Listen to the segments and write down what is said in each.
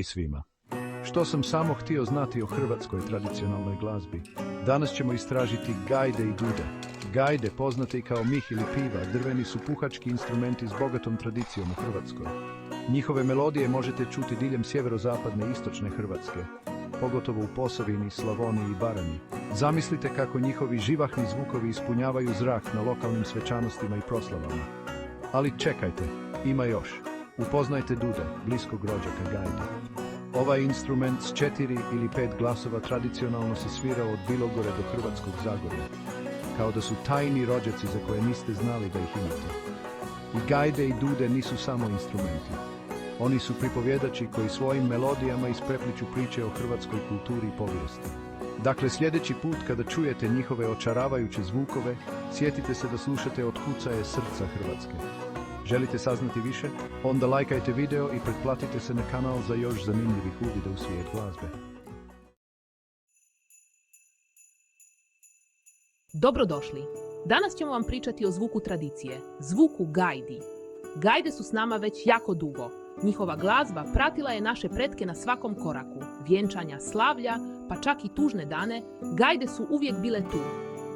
svima. Što sam samo htio znati o hrvatskoj tradicionalnoj glazbi? Danas ćemo istražiti gajde i dude. Gajde, poznate i kao mih ili piva, drveni su puhački instrumenti s bogatom tradicijom u Hrvatskoj. Njihove melodije možete čuti diljem sjeverozapadne i istočne Hrvatske, pogotovo u Posavini, Slavoniji i Baranji. Zamislite kako njihovi živahni zvukovi ispunjavaju zrak na lokalnim svečanostima i proslavama. Ali čekajte, ima još. Upoznajte dude, bliskog rođaka gajde. Ovaj instrument s 4 ili 5 glasova tradicionalno se svira od Bilogore do Hrvatskog Zagorja, kao da su tajni rođaci za koje niste znali da ih imate. I gajde i dude nisu samo instrumenti. Oni su pripovjedači koji svojim melodijama isprepliču priče o hrvatskoj kulturi i povijesti. Dakle, sljedeći put kada čujete njihove očaravajuće zvukove, sjetite se da slušate od kucaje srca Hrvatske. Želite saznati više? Onda lajkajte video i pretplatite se na kanal za još zanimljivih uvida u svijet glazbe. Dobrodošli! Danas ćemo vam pričati o zvuku tradicije, zvuku gajdi. Gajde su s nama već jako dugo. Njihova glazba pratila je naše pretke na svakom koraku. Vjenčanja, slavlja, pa čak i tužne dane, gajde su uvijek bile tu.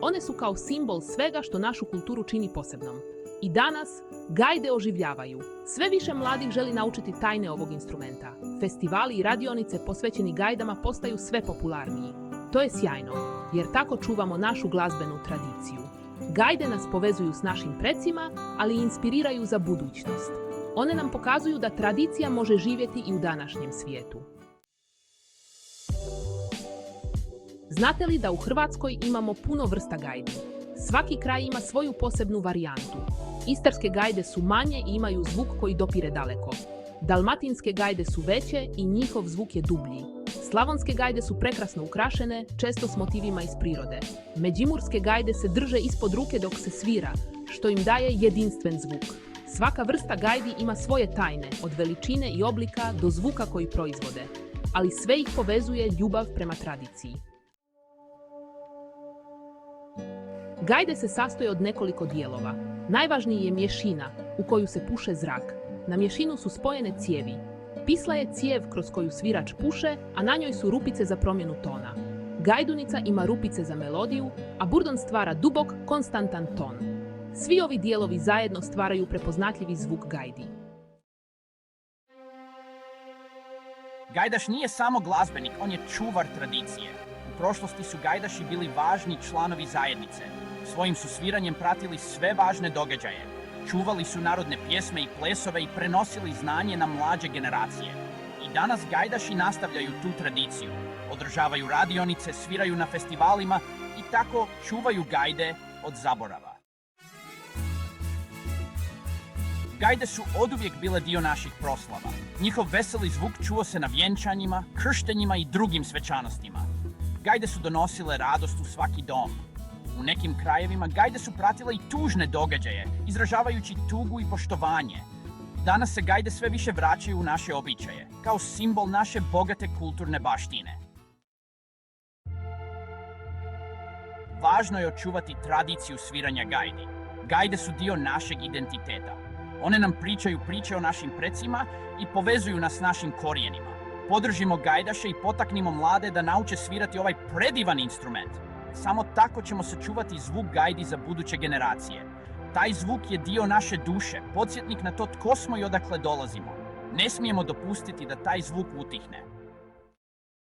One su kao simbol svega što našu kulturu čini posebnom. I danas gajde oživljavaju. Sve više mladih želi naučiti tajne ovog instrumenta. Festivali i radionice posvećeni gajdama postaju sve popularniji. To je sjajno, jer tako čuvamo našu glazbenu tradiciju. Gajde nas povezuju s našim precima, ali i inspiriraju za budućnost. One nam pokazuju da tradicija može živjeti i u današnjem svijetu. Znate li da u Hrvatskoj imamo puno vrsta gajdi? Svaki kraj ima svoju posebnu varijantu. Istarske gajde su manje i imaju zvuk koji dopire daleko. Dalmatinske gajde su veće i njihov zvuk je dublji. Slavonske gajde su prekrasno ukrašene, često s motivima iz prirode. Međimurske gajde se drže ispod ruke dok se svira, što im daje jedinstven zvuk. Svaka vrsta gajdi ima svoje tajne, od veličine i oblika do zvuka koji proizvode, ali sve ih povezuje ljubav prema tradiciji. Gajde se sastoji od nekoliko dijelova. Najvažniji je mješina, u koju se puše zrak. Na mješinu su spojene cijevi. Pisla je cijev kroz koju svirač puše, a na njoj su rupice za promjenu tona. Gajdunica ima rupice za melodiju, a burdon stvara dubok, konstantan ton. Svi ovi dijelovi zajedno stvaraju prepoznatljivi zvuk gajdi. Gajdaš nije samo glazbenik, on je čuvar tradicije. U prošlosti su gajdaši bili važni članovi zajednice. Svojim su sviranjem pratili sve važne događaje. Čuvali su narodne pjesme i plesove i prenosili znanje na mlađe generacije. I danas gajdaši nastavljaju tu tradiciju. Održavaju radionice, sviraju na festivalima i tako čuvaju gajde od zaborava. Gajde su oduvijek bile dio naših proslava. Njihov veseli zvuk čuo se na vjenčanjima, krštenjima i drugim svečanostima. Gajde su donosile radost u svaki dom. U nekim krajevima gajde su pratile i tužne događaje, izražavajući tugu i poštovanje. Danas se gajde sve više vraćaju u naše običaje, kao simbol naše bogate kulturne baštine. Važno je očuvati tradiciju sviranja gajdi. Gajde su dio našeg identiteta. One nam pričaju priče o našim precima i povezuju nas s našim korijenima. Podržimo gajdaše i potaknimo mlade da nauče svirati ovaj predivan instrument. Samo tako ćemo sačuvati zvuk gajdi za buduće generacije. Taj zvuk je dio naše duše, podsjetnik na to tko smo i odakle dolazimo. Ne smijemo dopustiti da taj zvuk utihne.